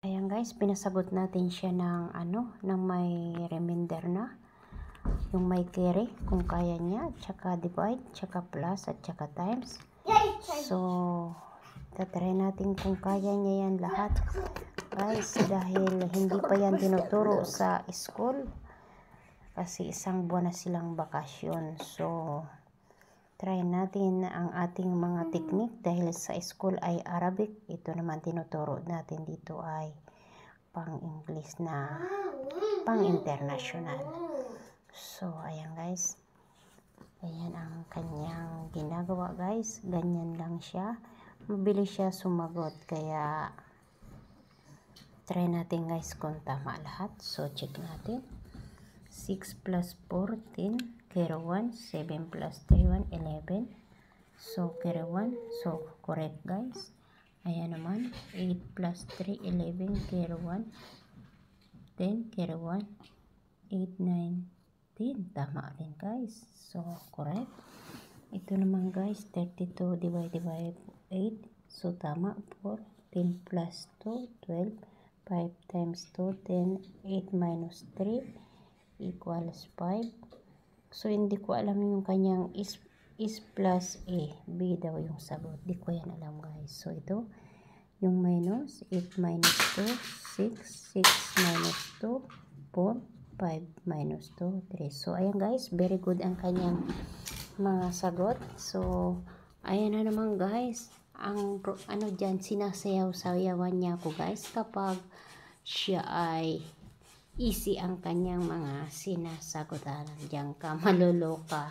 Ayan guys, pinasagot natin siya ng ng may remainder na. Yung may carry, kung kaya niya, tsaka divide, tsaka plus, at tsaka times. So, tatry natin kung kaya niya yan lahat. Guys, dahil hindi pa yan tinuturo sa school. Kasi isang buwan na silang bakasyon. So, try natin ang ating mga technique dahil sa school ay Arabic. Ito naman tinuturo natin dito ay pang-English na pang-international. So, ayan guys. Ayan ang kanyang ginagawa guys. Ganyan lang siya. Mabilis siya sumagot. Kaya, try natin guys kung tama lahat. So, check natin. 6 plus 4, 10. Carry 1. 7 plus 3, 1, 11. So, carry 1. So, correct guys. Ayan naman. 8 plus 3, 11. Carry 1. 10. Carry 1. 8, 9, 10. Tama rin guys. So, correct. Ito naman guys. 32 divided by 8. So, tama. 4. 10 plus 2, 12. 5 times 2, 10. 8 minus 3 equals 5. So, hindi ko alam yung kanyang is plus A. B daw yung sagot. Di ko yan alam guys. So, ito. Yung minus. 8 minus 2. 6. 6 minus 2. 4. 5 minus 2. 3. So, ayan guys. Very good ang kanyang mga sagot. So, ayan na naman guys. Ang dyan, sinasayaw-sayawan niya ako guys kapag siya ay easy ang kanyang mga sinasagutan. Diyan ka maluloka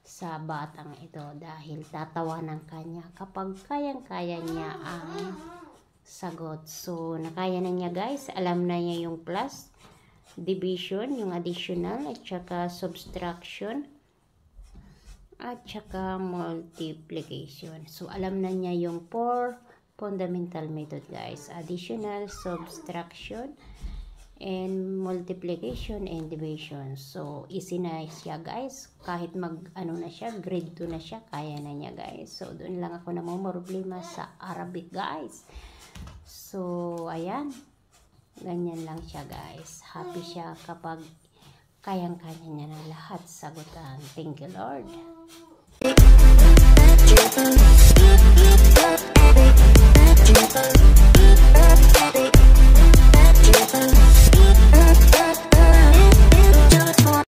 sa batang ito dahil tatawanan kanya kapag kayang-kaya niya ang sagot. So, nakaya na niya guys. Alam na niya yung plus, division, yung additional, at saka subtraction, at saka multiplication. So, alam na niya yung 4 fundamental method guys. Additional, subtraction, and multiplication and division. So, easy na siya guys. Kahit na siya, grade 2 na siya, kaya na niya guys. So, doon lang ako namumroblema sa Arabic guys. So, ayan. Ganyan lang siya guys. Happy siya kapag kayang-kaya niya na lahat sagutan. Thank you Lord.